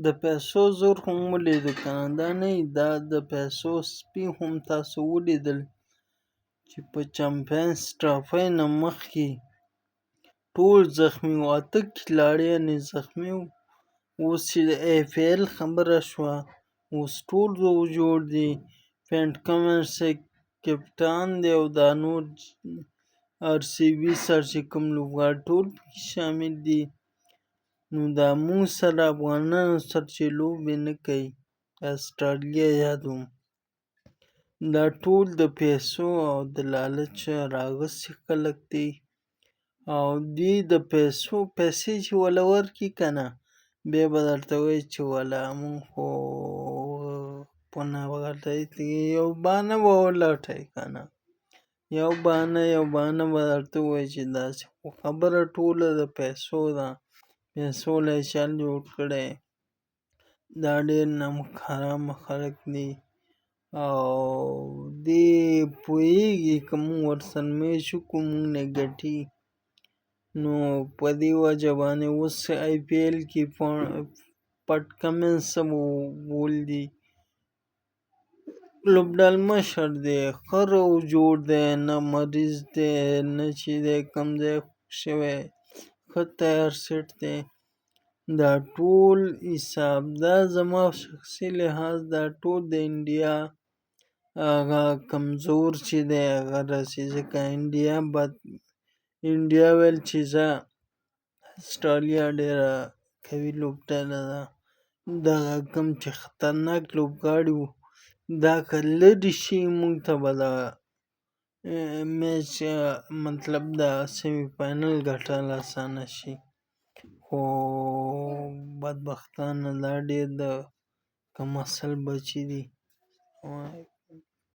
د پیسو زور خو مو ولیدو کنه، دا نه وي دا د پیسو سپي هم تاسو ولیدل چې په چمپیانز ټرافۍ نه مخکې ټول زخمي وو، 8 کلاړیان یې زخمي وو. اوس چې د اف ای ال خبره شوه اوس ټول جوړ دي، پینټ کمنس کپټان دی او دا نور ار سی بي سره چې کوم لوبغاړي ټول پکې شامل دي. نو دا مونږ سره افغانانو سره چې لوبې نه کوي اسټرالیا یادوم، دا ټول د پیسو او د لالچ راغلي خلک دي او دوی د پیسې چې وله ورکړي کنه بیا به درته وایي چې وله مونږ خو په یو بهانه به ولټوي کنه، یو بهانه به درته ووایي چې داسې، خو خبره ټوله د پیسو ده. پیسو له یې چل جوړ کړی، دا ډېر نمک حرامه خلک دي او دې پوهېږي که مونږ ورسره میچ وکړو مونږ نه ګټي. نو په دې وجه باندې اوس آی پی ایل کې پټ کمنس بولدي لوبډال مشر دی، ښه رو جوړ دی، نه مریض دی نه چې دی کوم ځای شوی، ښه تیار سیټ دی. دا ټول حساب دا زما شخصي لحاظ دا ټول د انډیا هغه کمزور چې دی هغه راسي، ځکه انډیا ویل چې زه اسټرالیا ډېره قوي لوبډله ده، دغه کوم چې خطرناک لوبغاړي وو دا که لرې شي مونږ ته به د میچ مطلب د سیمي فاینل ګټل اسانه شي. خو بدبختانه دا ډېر د کم اصل بچي دي.